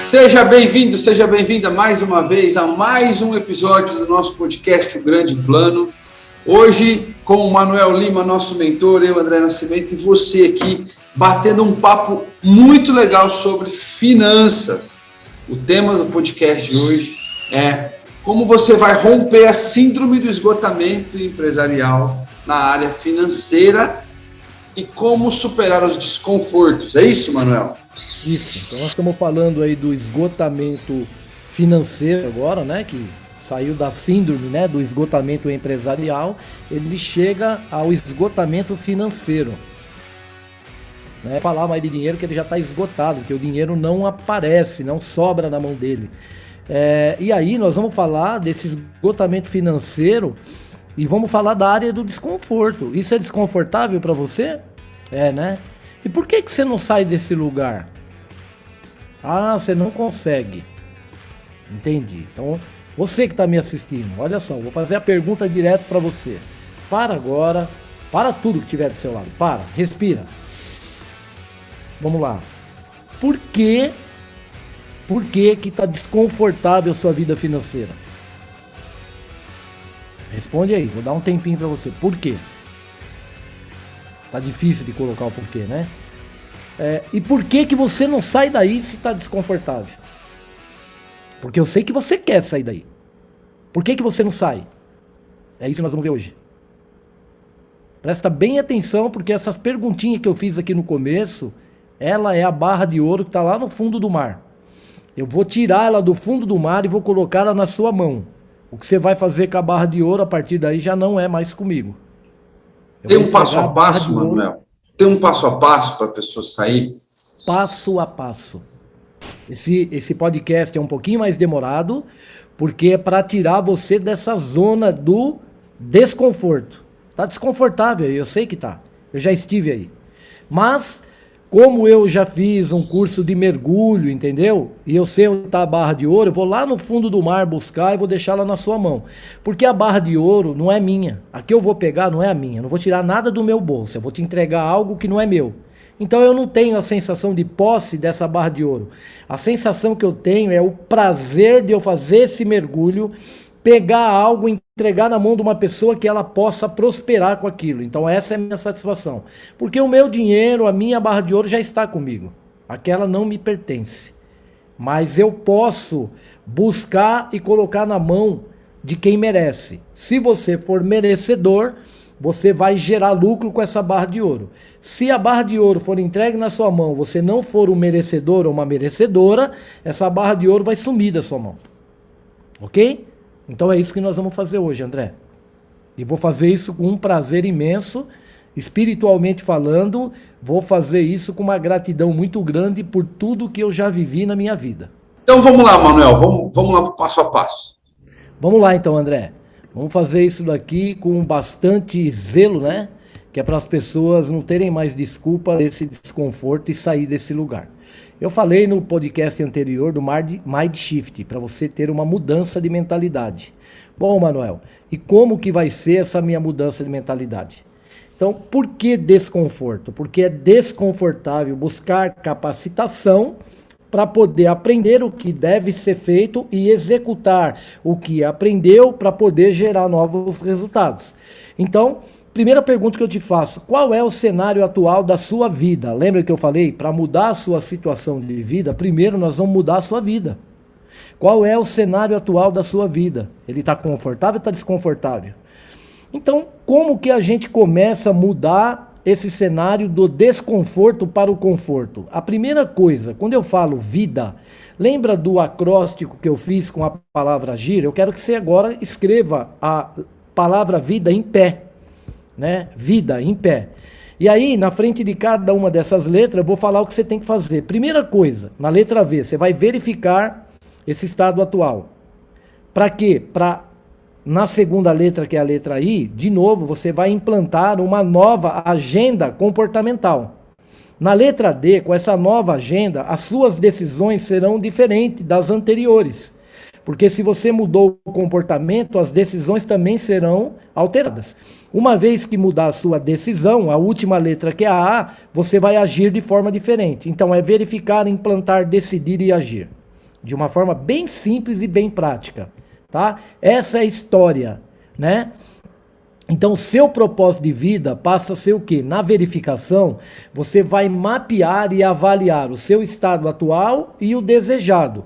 Seja bem-vindo, seja bem-vinda mais uma vez a mais um episódio do nosso podcast O Grande Plano. Hoje, com o Manuel Lima, nosso mentor, eu, André Nascimento, e você aqui, batendo um papo muito legal sobre finanças. O tema do podcast de hoje é como você vai romper a síndrome do esgotamento empresarial na área financeira e como superar os desconfortos. É isso, Manuel? Isso. Então nós estamos falando aí do esgotamento financeiro agora, né? Que saiu da síndrome, né, do esgotamento empresarial, ele chega ao esgotamento financeiro. Né? Falar mais de dinheiro que ele já está esgotado, que o dinheiro não aparece, não sobra na mão dele. E aí nós vamos falar desse esgotamento financeiro e vamos falar da área do desconforto. Isso é desconfortável para você? É, né? E por que você não sai desse lugar? Ah, você não consegue. Entendi. Então, você que está me assistindo, olha só, vou fazer a pergunta direto para você. Para agora, para tudo que tiver do seu lado. Para, respira. Vamos lá. Por que que está desconfortável a sua vida financeira? Responde aí, vou dar um tempinho para você. Por quê? Tá difícil de colocar o porquê, né? E por que você não sai daí se tá desconfortável? Porque eu sei que você quer sair daí. Por que você não sai? É isso que nós vamos ver hoje. Presta bem atenção, porque essas perguntinhas que eu fiz aqui no começo, ela é a barra de ouro que tá lá no fundo do mar. Eu vou tirar ela do fundo do mar e vou colocar ela na sua mão. O que você vai fazer com a barra de ouro a partir daí já não é mais comigo. Tem um passo a passo, Manuel? Tem um passo a passo para a pessoa sair? Passo a passo. Esse podcast é um pouquinho mais demorado, porque é para tirar você dessa zona do desconforto. Tá desconfortável, eu sei que tá. Eu já estive aí. Mas, como eu já fiz um curso de mergulho, entendeu? E eu sei onde tá a barra de ouro, eu vou lá no fundo do mar buscar e vou deixá-la na sua mão. Porque a barra de ouro não é minha. A que eu vou pegar não é a minha. Eu não vou tirar nada do meu bolso. Eu vou te entregar algo que não é meu. Então eu não tenho a sensação de posse dessa barra de ouro. A sensação que eu tenho é o prazer de eu fazer esse mergulho, pegar algo e entregar na mão de uma pessoa que ela possa prosperar com aquilo. Então essa é a minha satisfação. Porque o meu dinheiro, a minha barra de ouro já está comigo. Aquela não me pertence. Mas eu posso buscar e colocar na mão de quem merece. Se você for merecedor, você vai gerar lucro com essa barra de ouro. Se a barra de ouro for entregue na sua mão, você não for um merecedor ou uma merecedora, essa barra de ouro vai sumir da sua mão. Ok? Então é isso que nós vamos fazer hoje, André. E vou fazer isso com um prazer imenso, espiritualmente falando, vou fazer isso com uma gratidão muito grande por tudo que eu já vivi na minha vida. Então vamos lá, Manuel, vamos lá passo a passo. Vamos lá então, André. Vamos fazer isso daqui com bastante zelo, né? Que é para as pessoas não terem mais desculpa desse desconforto e sair desse lugar. Eu falei no podcast anterior do Mind Shift, para você ter uma mudança de mentalidade. Bom, Manuel, e como que vai ser essa minha mudança de mentalidade? Então, por que desconforto? Porque é desconfortável buscar capacitação para poder aprender o que deve ser feito e executar o que aprendeu para poder gerar novos resultados. Então, primeira pergunta que eu te faço, qual é o cenário atual da sua vida? Lembra que eu falei? Para mudar a sua situação de vida, primeiro nós vamos mudar a sua vida. Qual é o cenário atual da sua vida? Ele está confortável ou está desconfortável? Então, como que a gente começa a mudar esse cenário do desconforto para o conforto? A primeira coisa, quando eu falo vida, lembra do acróstico que eu fiz com a palavra agir? Eu quero que você agora escreva a palavra vida em pé. Né? Vida em pé. E aí, na frente de cada uma dessas letras, eu vou falar o que você tem que fazer. Primeira coisa, na letra V, você vai verificar esse estado atual. Para quê? Na segunda letra, que é a letra I, de novo, você vai implantar uma nova agenda comportamental. Na letra D, com essa nova agenda, as suas decisões serão diferentes das anteriores. Porque se você mudou o comportamento, as decisões também serão alteradas. Uma vez que mudar a sua decisão, a última letra que é a A, você vai agir de forma diferente. Então é verificar, implantar, decidir e agir. de uma forma bem simples e bem prática, tá? Essa é a história, né? Então, o seu propósito de vida passa a ser o quê? Na verificação, você vai mapear e avaliar o seu estado atual e o desejado.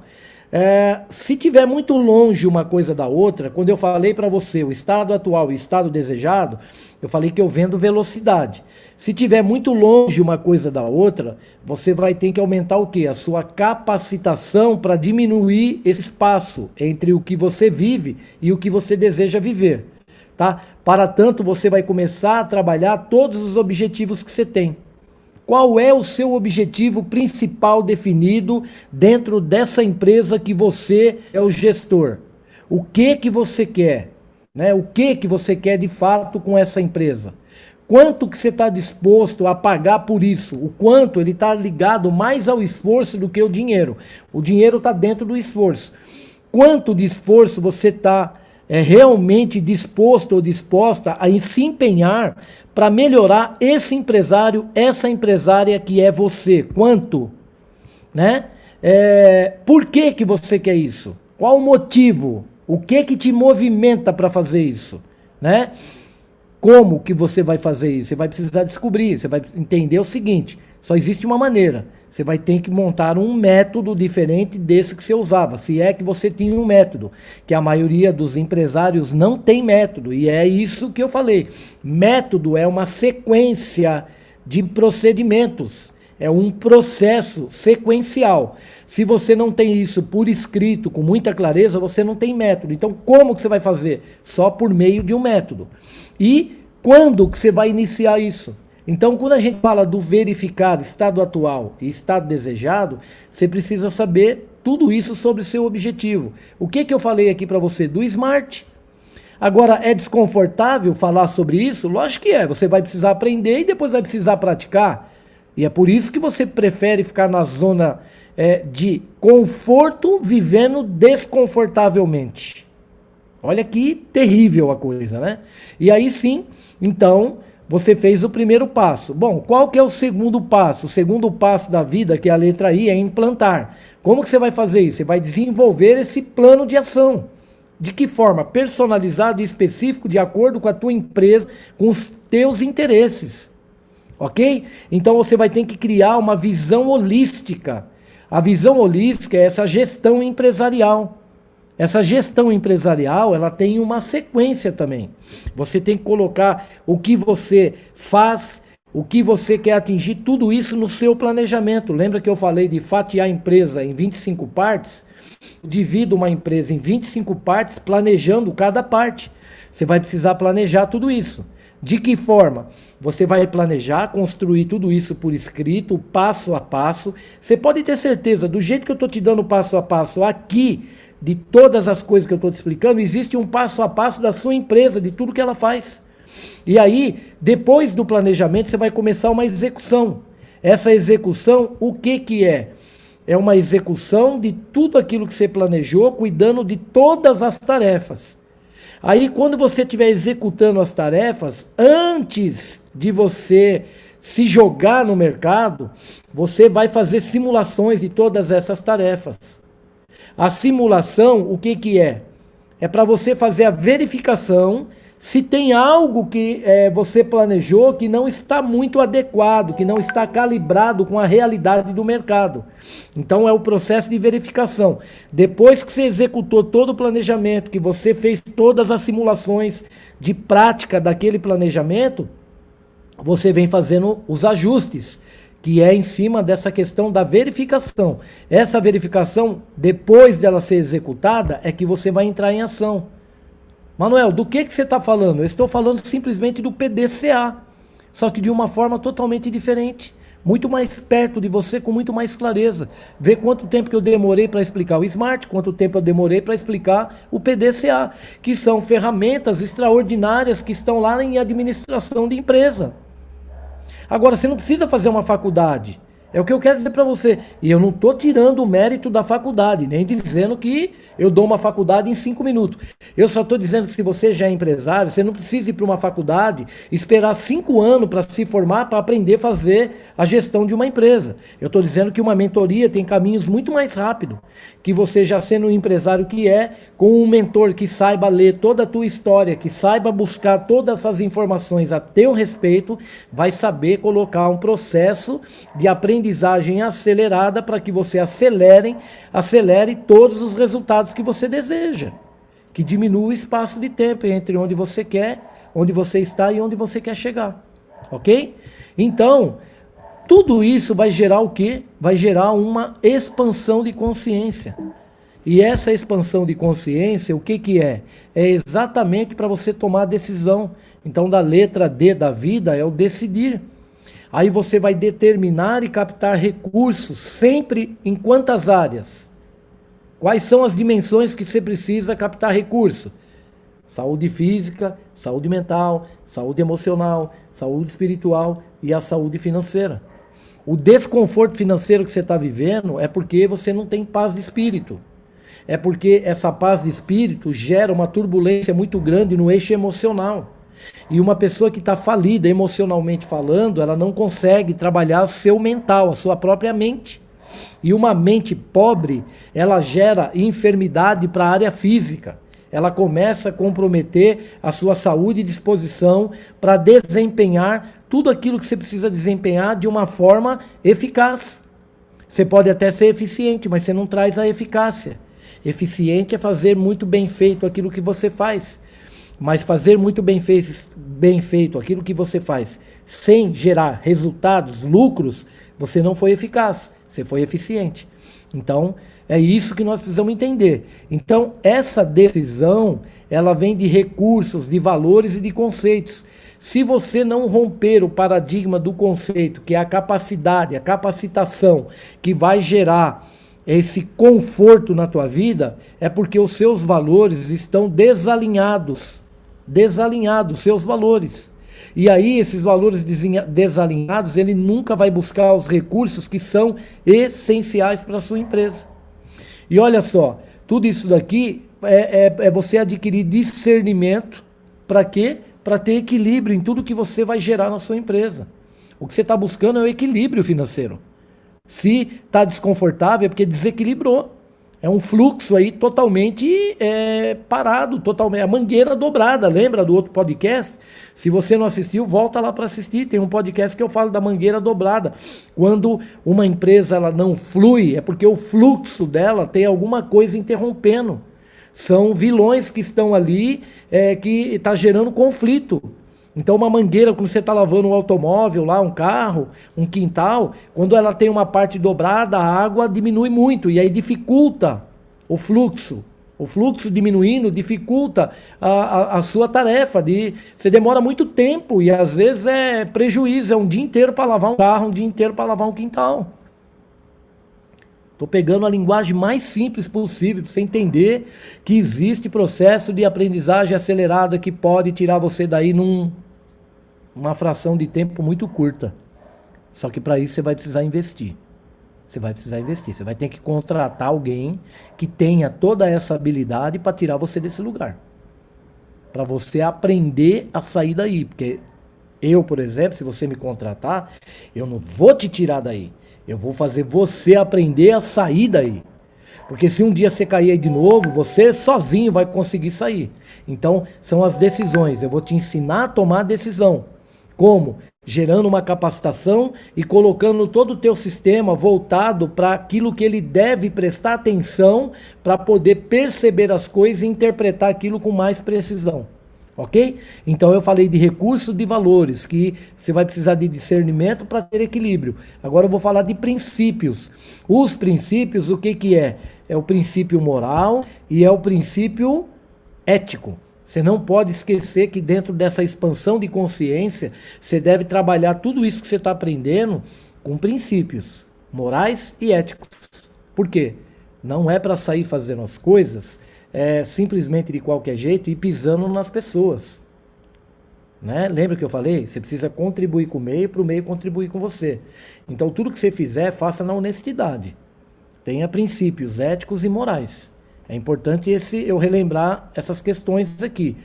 Se tiver muito longe uma coisa da outra, quando eu falei para você o estado atual e o estado desejado, eu falei que eu vendo velocidade. Se tiver muito longe uma coisa da outra, você vai ter que aumentar o quê? A sua capacitação para diminuir esse espaço entre o que você vive e o que você deseja viver. Tá? Para tanto, você vai começar a trabalhar todos os objetivos que você tem. Qual é o seu objetivo principal definido dentro dessa empresa que você é o gestor? O que você quer? Né? O que você quer de fato com essa empresa? Quanto que você está disposto a pagar por isso? O quanto ele está ligado mais ao esforço do que o dinheiro. O dinheiro está dentro do esforço. Quanto de esforço você está realmente disposto ou disposta a se empenhar para melhorar esse empresário, essa empresária que é você? Quanto? Né? Por que você quer isso? Qual o motivo? O que te movimenta para fazer isso? Né? Como que você vai fazer isso? Você vai precisar descobrir, você vai entender o seguinte, só existe uma maneira. Você vai ter que montar um método diferente desse que você usava, se é que você tinha um método, que a maioria dos empresários não tem método, e é isso que eu falei. Método é uma sequência de procedimentos, é um processo sequencial. Se você não tem isso por escrito, com muita clareza, você não tem método. Então, como que você vai fazer? Só por meio de um método. E quando que você vai iniciar isso? Então, quando a gente fala do verificar estado atual e estado desejado, você precisa saber tudo isso sobre o seu objetivo. O que eu falei aqui para você? Do SMART. Agora, é desconfortável falar sobre isso? Lógico que é. Você vai precisar aprender e depois vai precisar praticar. E é por isso que você prefere ficar na zona de conforto, vivendo desconfortavelmente. Olha que terrível a coisa, né? E aí sim, então, você fez o primeiro passo. Bom, qual que é o segundo passo? O segundo passo da vida, que é a letra I, é implantar. Como que você vai fazer isso? Você vai desenvolver esse plano de ação. De que forma? Personalizado e específico, de acordo com a tua empresa, com os teus interesses. Ok? Então você vai ter que criar uma visão holística. A visão holística é essa gestão empresarial. Essa gestão empresarial, ela tem uma sequência também. Você tem que colocar o que você faz, o que você quer atingir, tudo isso no seu planejamento. Lembra que eu falei de fatiar a empresa em 25 partes? Divido uma empresa em 25 partes, planejando cada parte. Você vai precisar planejar tudo isso. De que forma? Você vai planejar, construir tudo isso por escrito, passo a passo. Você pode ter certeza, do jeito que eu estou te dando passo a passo aqui, de todas as coisas que eu estou te explicando, existe um passo a passo da sua empresa, de tudo que ela faz. E aí, depois do planejamento, você vai começar uma execução. Essa execução, o que é? É uma execução de tudo aquilo que você planejou, cuidando de todas as tarefas. Aí, quando você estiver executando as tarefas, antes de você se jogar no mercado, você vai fazer simulações de todas essas tarefas. A simulação, o que é? É para você fazer a verificação se tem algo que você planejou que não está muito adequado, que não está calibrado com a realidade do mercado. Então é o processo de verificação. Depois que você executou todo o planejamento, que você fez todas as simulações de prática daquele planejamento, você vem fazendo os ajustes, que é em cima dessa questão da verificação. Essa verificação, depois dela ser executada, é que você vai entrar em ação. Manuel, do que você está falando? Eu estou falando simplesmente do PDCA, só que de uma forma totalmente diferente, muito mais perto de você, com muito mais clareza. Vê quanto tempo que eu demorei para explicar o SMART, quanto tempo eu demorei para explicar o PDCA, que são ferramentas extraordinárias que estão lá em administração de empresa. Agora, você não precisa fazer uma faculdade. É o que eu quero dizer para você. E eu não estou tirando o mérito da faculdade, nem dizendo que eu dou uma faculdade em 5 minutos. Eu só estou dizendo que se você já é empresário, você não precisa ir para uma faculdade, esperar 5 anos para se formar, para aprender a fazer a gestão de uma empresa. Eu estou dizendo que uma mentoria tem caminhos muito mais rápidos, que você já sendo um empresário que é, com um mentor que saiba ler toda a tua história, que saiba buscar todas essas informações a teu respeito, vai saber colocar um processo de aprendizagem acelerada para que você acelere todos os resultados que você deseja, que diminua o espaço de tempo entre onde você quer, onde você está e onde você quer chegar, ok? Então, tudo isso vai gerar o quê? Vai gerar uma expansão de consciência. E essa expansão de consciência, o que que é? É exatamente para você tomar a decisão. Então, da letra D da vida é o decidir. Aí você vai determinar e captar recursos, sempre em quantas áreas? Quais são as dimensões que você precisa captar recurso? Saúde física, saúde mental, saúde emocional, saúde espiritual e a saúde financeira. O desconforto financeiro que você está vivendo é porque você não tem paz de espírito. É porque essa paz de espírito gera uma turbulência muito grande no eixo emocional. E uma pessoa que está falida emocionalmente falando, ela não consegue trabalhar o seu mental, a sua própria mente. E uma mente pobre, ela gera enfermidade para a área física. Ela começa a comprometer a sua saúde e disposição para desempenhar tudo aquilo que você precisa desempenhar de uma forma eficaz. Você pode até ser eficiente, mas você não traz a eficácia. Eficiente é fazer muito bem feito aquilo que você faz. Mas fazer muito bem feito aquilo que você faz sem gerar resultados, lucros, você não foi eficaz, você foi eficiente. Então, é isso que nós precisamos entender. Então, essa decisão, ela vem de recursos, de valores e de conceitos. Se você não romper o paradigma do conceito, que é a capacidade, a capacitação, que vai gerar esse conforto na tua vida, é porque os seus valores estão desalinhados, seus valores. E aí, esses valores desalinhados, ele nunca vai buscar os recursos que são essenciais para a sua empresa. E olha só, tudo isso daqui é você adquirir discernimento. Para quê? Para ter equilíbrio em tudo que você vai gerar na sua empresa. O que você está buscando é o equilíbrio financeiro. Se está desconfortável é porque desequilibrou. É um fluxo aí totalmente parado, totalmente, a mangueira dobrada. Lembra do outro podcast? Se você não assistiu, volta lá para assistir. Tem um podcast que eu falo da mangueira dobrada. Quando uma empresa ela não flui, é porque o fluxo dela tem alguma coisa interrompendo. São vilões que estão ali, que está gerando conflito. Então uma mangueira, quando você está lavando um automóvel lá, um carro, um quintal, quando ela tem uma parte dobrada, a água diminui muito e aí dificulta o fluxo. O fluxo diminuindo dificulta a sua tarefa. Você demora muito tempo e às vezes é prejuízo, é um dia inteiro para lavar um carro, um dia inteiro para lavar um quintal. Estou pegando a linguagem mais simples possível para você entender que existe processo de aprendizagem acelerada que pode tirar você daí numa fração de tempo muito curta. Só que para isso você vai precisar investir. Você vai ter que contratar alguém que tenha toda essa habilidade para tirar você desse lugar. Para você aprender a sair daí. Porque eu, por exemplo, se você me contratar, eu não vou te tirar daí. Eu vou fazer você aprender a sair daí. Porque se um dia você cair aí de novo, você sozinho vai conseguir sair. Então, são as decisões. Eu vou te ensinar a tomar a decisão. Como? Gerando uma capacitação e colocando todo o teu sistema voltado para aquilo que ele deve prestar atenção para poder perceber as coisas e interpretar aquilo com mais precisão. Ok? Então eu falei de recursos de valores, que você vai precisar de discernimento para ter equilíbrio. Agora eu vou falar de princípios. Os princípios, o que que é? É o princípio moral e é o princípio ético. Você não pode esquecer que dentro dessa expansão de consciência, você deve trabalhar tudo isso que você está aprendendo com princípios morais e éticos. Por quê? Não é para sair fazendo as coisas simplesmente de qualquer jeito e pisando nas pessoas. né? Lembra que eu falei? Você precisa contribuir com o meio para o meio contribuir com você. Então, tudo que você fizer, faça na honestidade. Tenha princípios éticos e morais. É importante eu relembrar essas questões aqui.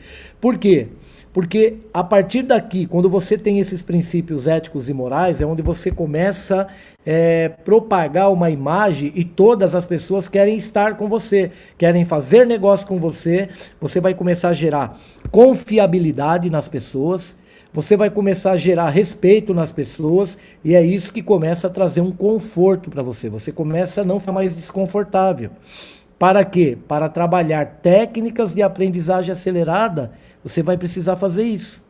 Por quê? Porque a partir daqui, quando você tem esses princípios éticos e morais, é onde você começa a propagar uma imagem e todas as pessoas querem estar com você, querem fazer negócio com você. Você vai começar a gerar confiabilidade nas pessoas, você vai começar a gerar respeito nas pessoas e é isso que começa a trazer um conforto para você. Você começa a não ficar mais desconfortável. Para quê? Para trabalhar técnicas de aprendizagem acelerada, você vai precisar fazer isso.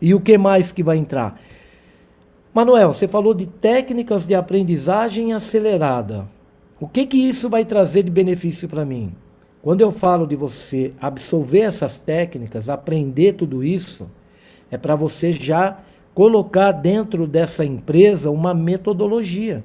E o que mais que vai entrar? Manuel, você falou de técnicas de aprendizagem acelerada. O que isso vai trazer de benefício para mim? Quando eu falo de você absorver essas técnicas, aprender tudo isso, é para você já colocar dentro dessa empresa uma metodologia.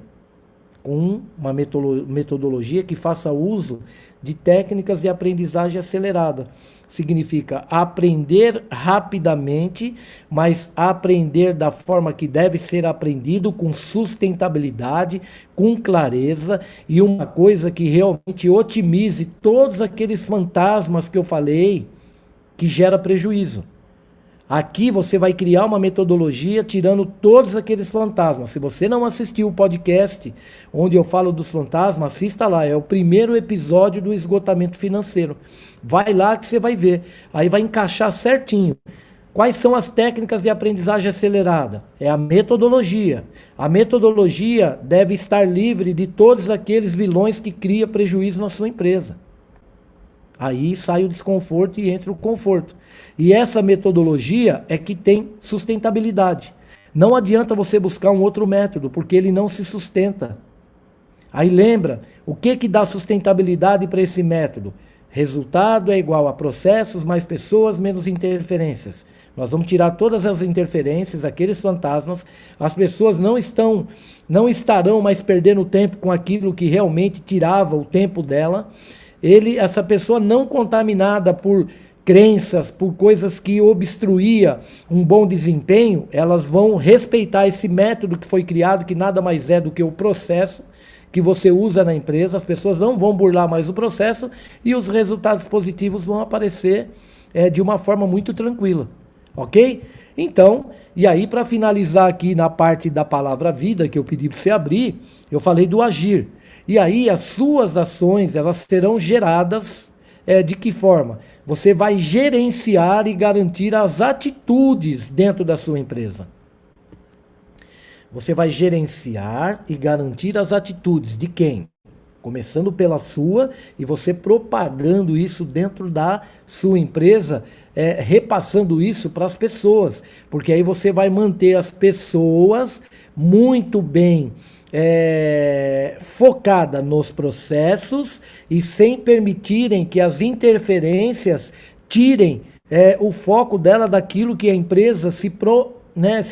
Com uma metodologia que faça uso de técnicas de aprendizagem acelerada. Significa aprender rapidamente, mas aprender da forma que deve ser aprendido, com sustentabilidade, com clareza e uma coisa que realmente otimize todos aqueles fantasmas que eu falei que gera prejuízo. Aqui você vai criar uma metodologia tirando todos aqueles fantasmas. Se você não assistiu o podcast onde eu falo dos fantasmas, assista lá. É o primeiro episódio do esgotamento financeiro. Vai lá que você vai ver. Aí vai encaixar certinho. Quais são as técnicas de aprendizagem acelerada? É a metodologia. A metodologia deve estar livre de todos aqueles vilões que criam prejuízo na sua empresa. Aí sai o desconforto e entra o conforto. E essa metodologia é que tem sustentabilidade. Não adianta você buscar um outro método, porque ele não se sustenta. Aí lembra, o que dá sustentabilidade para esse método? Resultado é igual a processos mais pessoas menos interferências. Nós vamos tirar todas as interferências, aqueles fantasmas. As pessoas não estarão mais perdendo tempo com aquilo que realmente tirava o tempo dela. Essa pessoa não contaminada por crenças, por coisas que obstruía um bom desempenho, elas vão respeitar esse método que foi criado, que nada mais é do que o processo que você usa na empresa. As pessoas não vão burlar mais o processo e os resultados positivos vão aparecer de uma forma muito tranquila, ok? Então, e aí para finalizar aqui na parte da palavra vida, que eu pedi para você abrir, eu falei do agir. E aí as suas ações, elas serão geradas de que forma? Você vai gerenciar e garantir as atitudes dentro da sua empresa. Você vai gerenciar e garantir as atitudes de quem? Começando pela sua e você propagando isso dentro da sua empresa, repassando isso para as pessoas. Porque aí você vai manter as pessoas muito bem focada nos processos e sem permitirem que as interferências tirem o foco dela daquilo que a empresa se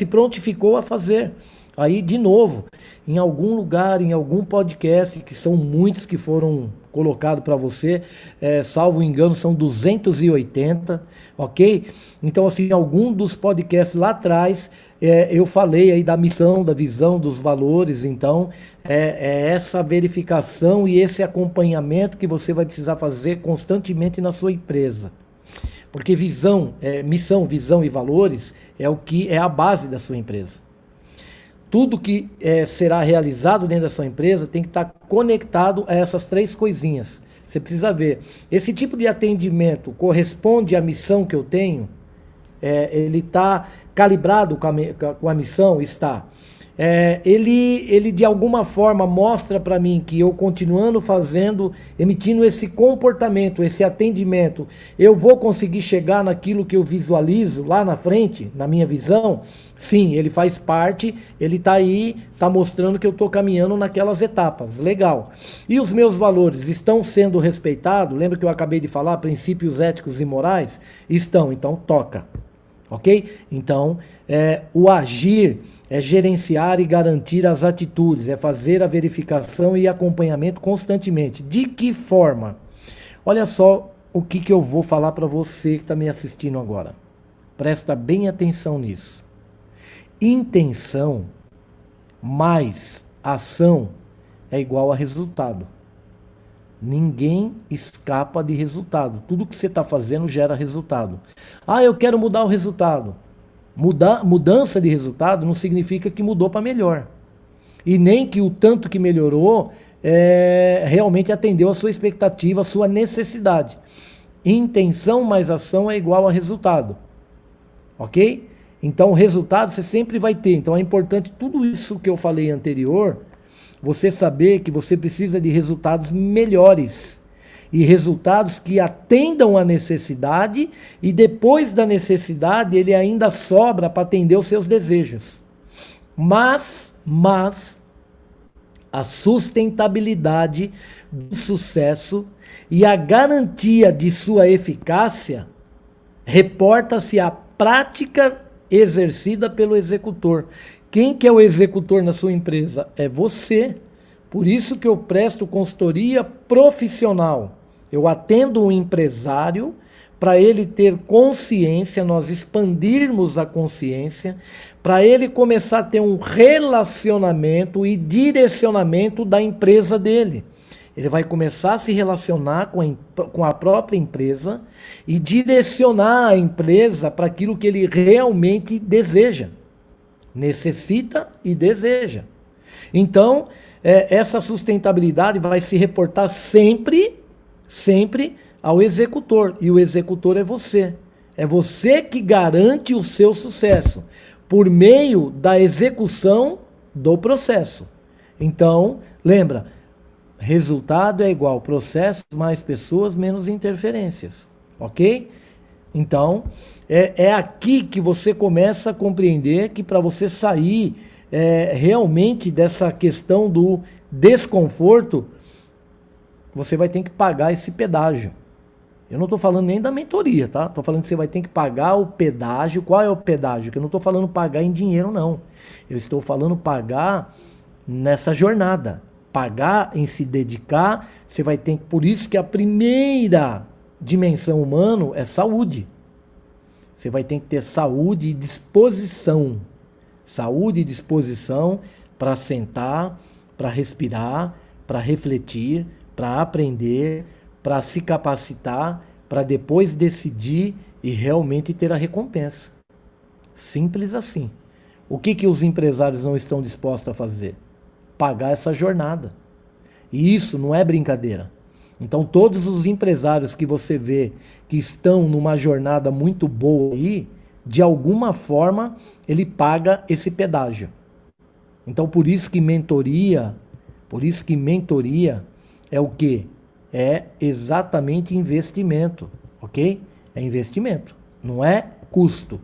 prontificou a fazer. Aí, de novo, em algum lugar, em algum podcast, que são muitos que foram colocados para você, salvo engano, são 280, ok? Então, assim, em algum dos podcasts lá atrás, eu falei aí da missão, da visão, dos valores. Então, essa verificação e esse acompanhamento que você vai precisar fazer constantemente na sua empresa. Porque missão, visão e valores é o que é a base da sua empresa. Tudo que será realizado dentro da sua empresa tem que estar conectado a essas três coisinhas. Você precisa ver, esse tipo de atendimento corresponde à missão que eu tenho? Ele está calibrado com a missão? Está. Ele de alguma forma mostra para mim que eu continuando fazendo, emitindo esse comportamento, esse atendimento, eu vou conseguir chegar naquilo que eu visualizo lá na frente, na minha visão? Sim, ele faz parte, ele está aí, está mostrando que eu estou caminhando naquelas etapas, legal. E os meus valores estão sendo respeitados? Lembra que eu acabei de falar, princípios éticos e morais? Estão, então toca, ok? Então, o agir é gerenciar e garantir as atitudes, é fazer a verificação e acompanhamento constantemente. De que forma? Olha só o que eu vou falar para você que está me assistindo agora. Presta bem atenção nisso. Intenção mais ação é igual a resultado. Ninguém escapa de resultado. Tudo que você está fazendo gera resultado. Ah, eu quero mudar o resultado. Mudança de resultado não significa que mudou para melhor. E nem que o tanto que melhorou realmente atendeu a sua expectativa, a sua necessidade. Intenção mais ação é igual a resultado. Ok? Então, o resultado você sempre vai ter. Então, é importante tudo isso que eu falei anterior, você saber que você precisa de resultados melhores. E resultados que atendam a necessidade e depois da necessidade ele ainda sobra para atender os seus desejos. Mas a sustentabilidade do sucesso e a garantia de sua eficácia reporta-se à prática exercida pelo executor. Quem que é o executor na sua empresa? É você. Por isso que eu presto consultoria profissional. Eu atendo um empresário para ele ter consciência, nós expandirmos a consciência, para ele começar a ter um relacionamento e direcionamento da empresa dele. Ele vai começar a se relacionar com a própria empresa e direcionar a empresa para aquilo que ele realmente deseja, necessita e deseja. Então, essa sustentabilidade vai se reportar sempre ao executor. E o executor é você. É você que garante o seu sucesso por meio da execução do processo. Então, lembra, resultado é igual processos mais pessoas menos interferências. Ok? Então, é aqui que você começa a compreender que para você sair realmente dessa questão do desconforto, você vai ter que pagar esse pedágio. Eu não estou falando nem da mentoria, tá? Estou falando que você vai ter que pagar o pedágio. Qual é o pedágio? Que eu não estou falando pagar em dinheiro, não. Eu estou falando pagar nessa jornada. Pagar em se dedicar, você vai ter que... Por isso que a primeira dimensão humana é saúde. Você vai ter que ter saúde e disposição. Saúde e disposição para sentar, para respirar, para refletir, para aprender, para se capacitar, para depois decidir e realmente ter a recompensa. Simples assim. O que os empresários não estão dispostos a fazer? Pagar essa jornada. E isso não é brincadeira. Então todos os empresários que você vê que estão numa jornada muito boa aí, de alguma forma ele paga esse pedágio. Então por isso que mentoria é o quê? É exatamente investimento, ok? É investimento, não é custo.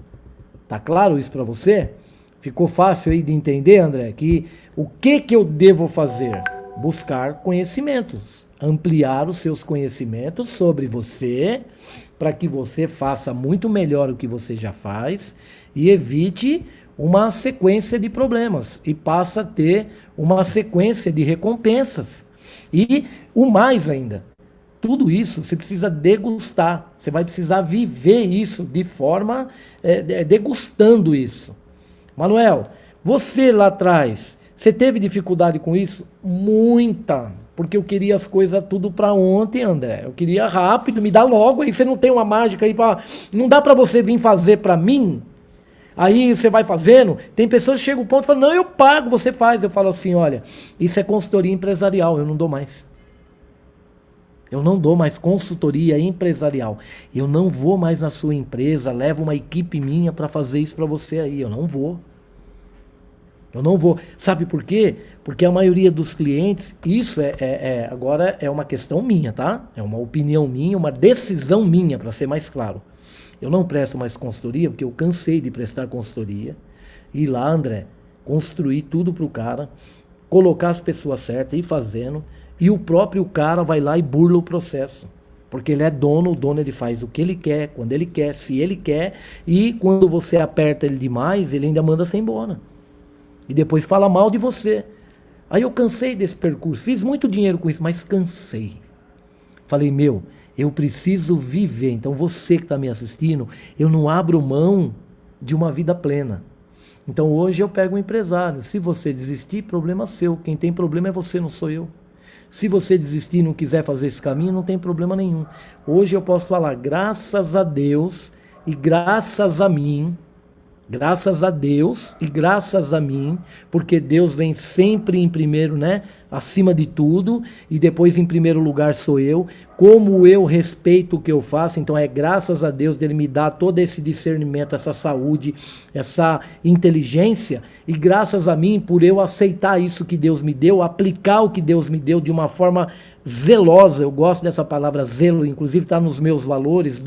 Tá claro isso para você? Ficou fácil aí de entender, André? Que o que eu devo fazer? Buscar conhecimentos, ampliar os seus conhecimentos sobre você, para que você faça muito melhor o que você já faz e evite uma sequência de problemas e passa a ter uma sequência de recompensas. E o mais ainda, tudo isso você precisa degustar, você vai precisar viver isso de forma, degustando isso. Manuel, você lá atrás, você teve dificuldade com isso? Muita, porque eu queria as coisas tudo para ontem, André. Eu queria rápido, me dá logo, aí você não tem uma mágica aí para... Não dá para você vir fazer para mim? Aí você vai fazendo, tem pessoas que chegam ao ponto e falam, não, eu pago, você faz. Eu falo assim, olha, isso é consultoria empresarial, eu não dou mais. Eu não dou mais consultoria empresarial. Eu não vou mais na sua empresa, levo uma equipe minha para fazer isso para você aí. Eu não vou. Eu não vou. Sabe por quê? Porque a maioria dos clientes, isso agora é uma questão minha, tá? É uma opinião minha, uma decisão minha, para ser mais claro. Eu não presto mais consultoria, porque eu cansei de prestar consultoria. Ir lá, André, construir tudo para o cara, colocar as pessoas certas, ir fazendo, e o próprio cara vai lá e burla o processo. Porque ele é dono, o dono ele faz o que ele quer, quando ele quer, se ele quer, e quando você aperta ele demais, ele ainda manda você embora. E depois fala mal de você. Aí eu cansei desse percurso, fiz muito dinheiro com isso, mas cansei. Falei, Eu preciso viver. Então você que está me assistindo, eu não abro mão de uma vida plena. Então hoje eu pego um empresário. Se você desistir, problema seu. Quem tem problema é você, não sou eu. Se você desistir e não quiser fazer esse caminho, não tem problema nenhum. Hoje eu posso falar, graças a Deus e graças a mim, graças a Deus e graças a mim, porque Deus vem sempre em primeiro, né? Acima de tudo, e depois em primeiro lugar sou eu. Como eu respeito o que eu faço, então é graças a Deus dele me dar todo esse discernimento, essa saúde, essa inteligência, e graças a mim por eu aceitar isso que Deus me deu, aplicar o que Deus me deu de uma forma zelosa. Eu gosto dessa palavra zelo, inclusive está nos meus valores,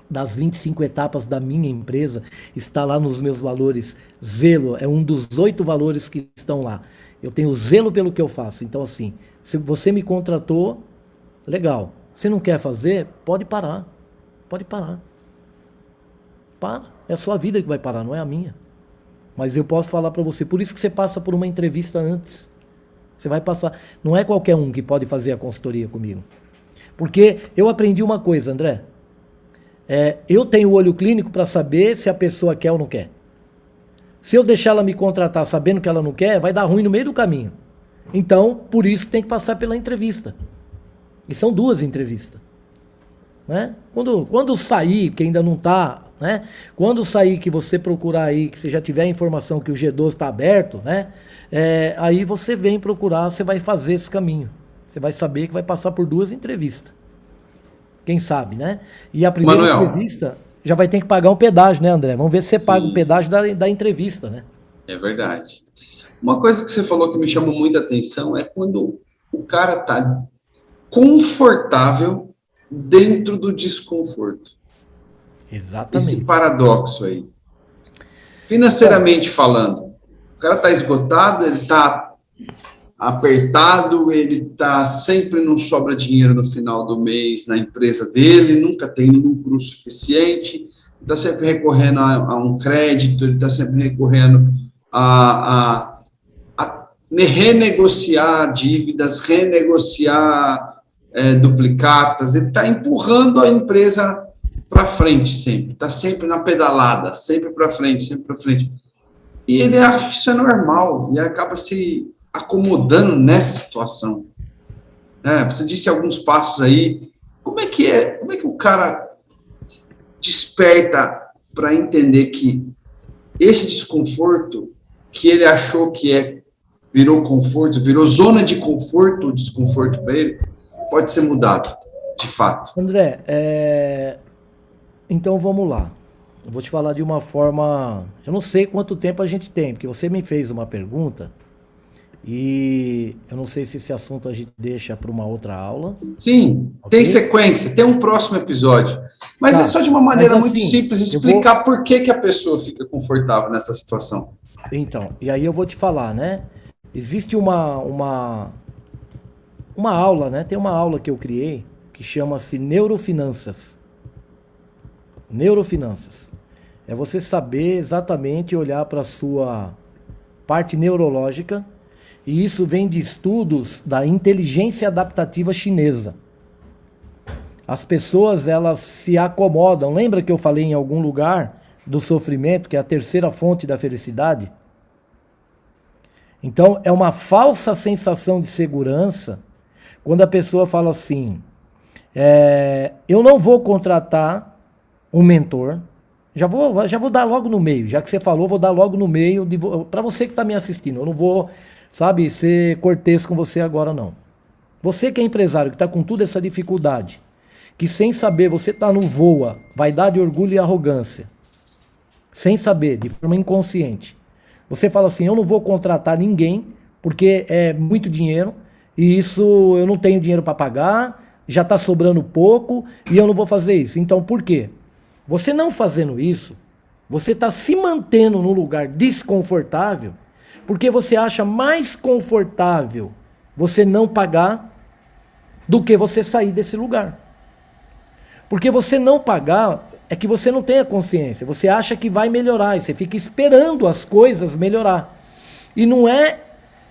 das 25 etapas da minha empresa, está lá nos meus valores. Zelo é um dos 8 valores que estão lá. Eu tenho zelo pelo que eu faço. Então, assim, se você me contratou, legal. Se não quer fazer, pode parar. Pode parar. Para. É a sua vida que vai parar, não é a minha. Mas eu posso falar para você. Por isso que você passa por uma entrevista antes. Você vai passar. Não é qualquer um que pode fazer a consultoria comigo. Porque eu aprendi uma coisa, André. Eu tenho o olho clínico para saber se a pessoa quer ou não quer. Se eu deixar ela me contratar sabendo que ela não quer, vai dar ruim no meio do caminho. Então, por isso tem que passar pela entrevista. E são 2 entrevistas. Né? Quando sair, que ainda não está, né? Quando sair que você procurar aí, que você já tiver a informação que o G12 está aberto, né? Aí você vem procurar, você vai fazer esse caminho. Você vai saber que vai passar por 2 entrevistas. Quem sabe, né? E a primeira entrevista já vai ter que pagar um pedágio, né, André? Vamos ver se você paga o pedágio da entrevista, né? É verdade. Uma coisa que você falou que me chamou muita atenção é quando o cara tá confortável dentro do desconforto. Exatamente. Esse paradoxo aí. Financeiramente falando, o cara tá esgotado, ele tá apertado, ele tá sempre não sobra dinheiro no final do mês na empresa dele, nunca tem lucro suficiente, está sempre recorrendo a um crédito, ele está sempre recorrendo a renegociar dívidas, renegociar duplicatas, ele está empurrando a empresa para frente sempre, está sempre na pedalada, sempre para frente, sempre para frente. E ele acha que isso é normal e acaba se acomodando nessa situação. Você disse alguns passos aí. Como é que o cara desperta para entender que esse desconforto que ele achou que virou conforto, virou zona de conforto, desconforto para ele, pode ser mudado, de fato? André, então vamos lá. Eu vou te falar de uma forma... Eu não sei quanto tempo a gente tem, porque você me fez uma pergunta e eu não sei se esse assunto a gente deixa para uma outra aula. Sim, okay? Tem sequência, tem um próximo episódio. Mas é só de uma maneira assim, muito simples explicar por que a pessoa fica confortável nessa situação. Então, e aí eu vou te falar, né? Existe uma aula, né? Tem uma aula que eu criei que chama-se Neurofinanças. Neurofinanças. É você saber exatamente olhar para a sua parte neurológica, e isso vem de estudos da inteligência adaptativa chinesa. As pessoas, elas se acomodam. Lembra que eu falei em algum lugar do sofrimento, que é a terceira fonte da felicidade? Então, é uma falsa sensação de segurança quando a pessoa fala assim, eu não vou contratar um mentor, já vou dar logo no meio, já que você falou, vou dar logo no meio, para você que está me assistindo, eu não vou, ser cortês com você agora não. Você que é empresário, que está com toda essa dificuldade, que sem saber, você está no voa, vaidade, orgulho e arrogância, sem saber, de forma inconsciente, você fala assim, eu não vou contratar ninguém, porque é muito dinheiro, e isso eu não tenho dinheiro para pagar, já está sobrando pouco, e eu não vou fazer isso. Então, por quê? Você não fazendo isso, você está se mantendo num lugar desconfortável, porque você acha mais confortável você não pagar do que você sair desse lugar. Porque você não pagar é que você não tem a consciência, você acha que vai melhorar, e você fica esperando as coisas melhorar. E não é,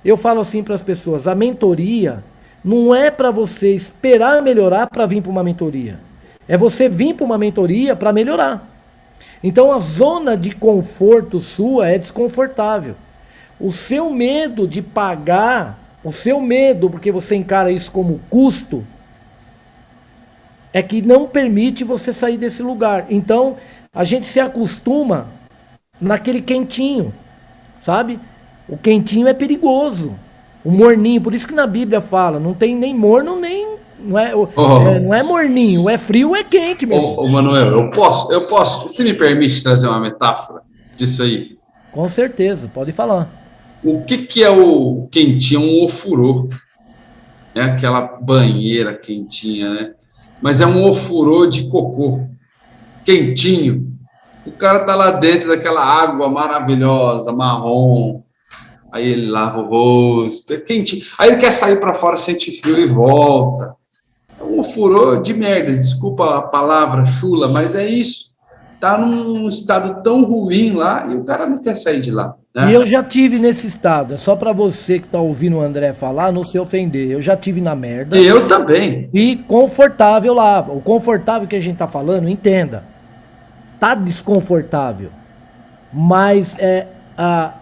eu falo assim para as pessoas, a mentoria não é para você esperar melhorar para vir para uma mentoria. É você vir para uma mentoria para melhorar. Então a zona de conforto sua é desconfortável. O seu medo de pagar, o seu medo, porque você encara isso como custo, é que não permite você sair desse lugar. Então a gente se acostuma naquele quentinho, sabe? O quentinho é perigoso. O morninho, por isso que na Bíblia fala, não tem nem morno, nem... Não é morninho, é frio, é quente, meu. Manuel, eu posso, se me permite trazer uma metáfora disso aí? Com certeza, pode falar. O que é o quentinho? Um ofurô, né? Aquela banheira quentinha, né? Mas é um ofurô de cocô, quentinho. O cara tá lá dentro daquela água maravilhosa, marrom. Aí ele lava o rosto, é quentinho. Aí ele quer sair para fora, sente frio e volta. É um ofurô de merda, desculpa a palavra chula, mas é isso. Tá num estado tão ruim lá e o cara não quer sair de lá. Né? E eu já tive nesse estado, é só para você que tá ouvindo o André falar, não se ofender. Eu já tive na merda. E eu também. E confortável lá. O confortável que a gente tá falando, entenda. Tá desconfortável. Mas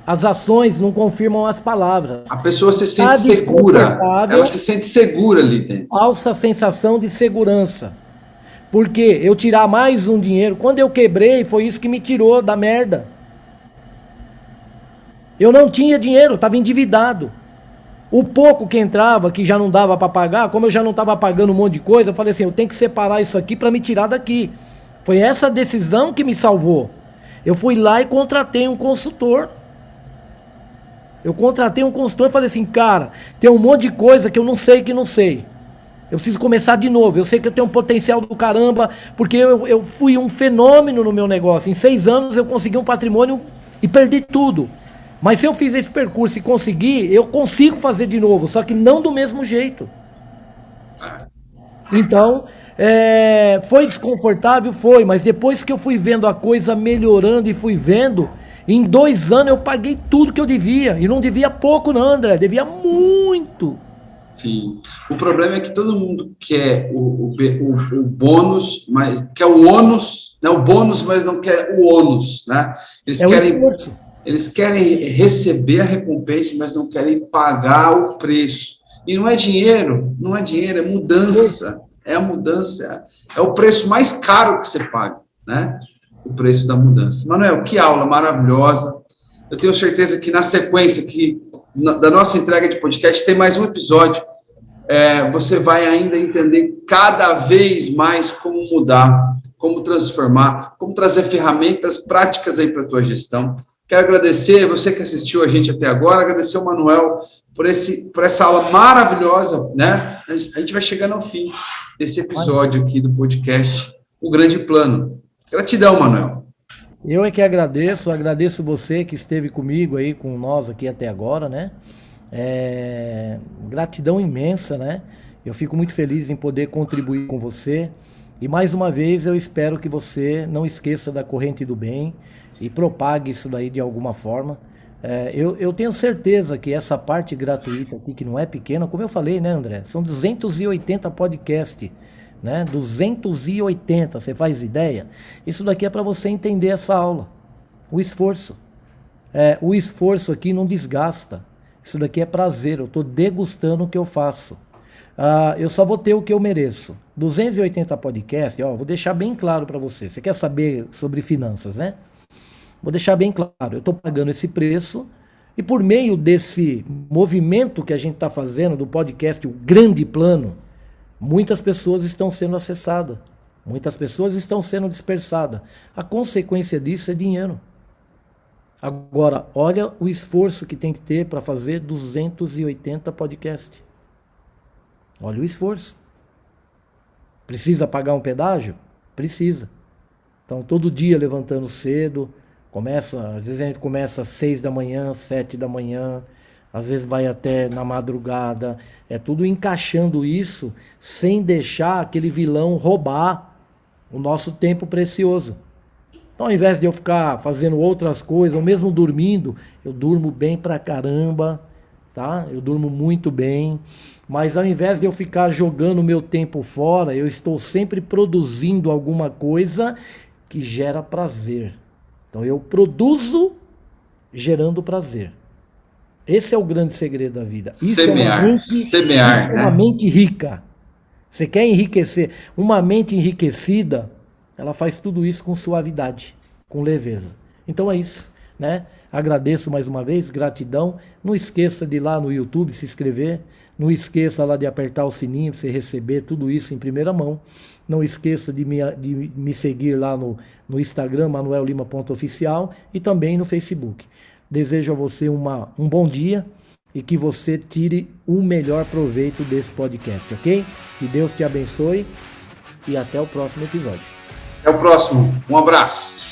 as ações não confirmam as palavras. A pessoa se sente segura. Ela se sente segura ali dentro. Falsa sensação de segurança. Porque eu tirar mais um dinheiro, quando eu quebrei, foi isso que me tirou da merda. Eu não tinha dinheiro, estava endividado. O pouco que entrava, que já não dava para pagar, como eu já não estava pagando um monte de coisa, eu falei assim, eu tenho que separar isso aqui para me tirar daqui. Foi essa decisão que me salvou. Eu fui lá e contratei um consultor. Eu contratei um consultor e falei assim, cara, tem um monte de coisa que eu não sei que não sei. Eu preciso começar de novo. Eu sei que eu tenho um potencial do caramba, porque eu fui um fenômeno no meu negócio. Em 6 anos eu consegui um patrimônio e perdi tudo. Mas se eu fiz esse percurso e conseguir, eu consigo fazer de novo, só que não do mesmo jeito. Então, foi desconfortável? Foi, mas depois que eu fui vendo a coisa melhorando e fui vendo, em 2 anos eu paguei tudo que eu devia. E não devia pouco não, André, devia muito. Sim. O problema é que todo mundo quer o bônus, mas quer o ônus, né? O bônus, mas não quer o ônus, né? Eles querem receber a recompensa, mas não querem pagar o preço. E não é dinheiro, é mudança. É a mudança, é o preço mais caro que você paga, né? O preço da mudança. Manuel, que aula maravilhosa. Eu tenho certeza que na sequência da nossa entrega de podcast tem mais um episódio. Você vai ainda entender cada vez mais como mudar, como transformar, como trazer ferramentas práticas aí para a tua gestão. Quero agradecer você que assistiu a gente até agora, agradecer ao Manuel por essa aula maravilhosa, né? A gente vai chegando ao fim desse episódio aqui do podcast O Grande Plano. Gratidão, Manuel. Eu é que agradeço você que esteve comigo aí, com nós aqui até agora, né? Gratidão imensa, né? Eu fico muito feliz em poder contribuir com você. E mais uma vez eu espero que você não esqueça da corrente do bem e propague isso daí de alguma forma. Eu tenho certeza que essa parte gratuita aqui, que não é pequena, como eu falei, né, André? São 280 podcasts, né? 280, você faz ideia? Isso daqui é para você entender essa aula. O esforço. O esforço aqui não desgasta. Isso daqui é prazer, eu estou degustando o que eu faço. Eu só vou ter o que eu mereço. 280 podcasts, vou deixar bem claro para você. Você quer saber sobre finanças, né? Vou deixar bem claro, eu estou pagando esse preço e por meio desse movimento que a gente está fazendo do podcast O Grande Plano, muitas pessoas estão sendo acessadas, muitas pessoas estão sendo dispersadas. A consequência disso é dinheiro. Agora, olha o esforço que tem que ter para fazer 280 podcasts. Olha o esforço. Precisa pagar um pedágio? Precisa. Então, todo dia levantando cedo, às vezes a gente começa às 6 da manhã, 7 da manhã, às vezes vai até na madrugada, tudo encaixando isso sem deixar aquele vilão roubar o nosso tempo precioso. Então, ao invés de eu ficar fazendo outras coisas, ou mesmo dormindo, eu durmo bem pra caramba, tá? Eu durmo muito bem, mas ao invés de eu ficar jogando meu tempo fora, eu estou sempre produzindo alguma coisa que gera prazer. Então eu produzo gerando prazer. Esse é o grande segredo da vida. Semear, Isso é uma né? mente rica. Você quer enriquecer? Uma mente enriquecida, ela faz tudo isso com suavidade, com leveza. Então é isso, né? Agradeço mais uma vez, gratidão. Não esqueça de ir lá no YouTube se inscrever. Não esqueça lá de apertar o sininho para você receber tudo isso em primeira mão. Não esqueça de me seguir lá no Instagram, manuellima.oficial, e também no Facebook. Desejo a você um bom dia e que você tire o melhor proveito desse podcast, ok? Que Deus te abençoe e até o próximo episódio. Até o próximo. Um abraço.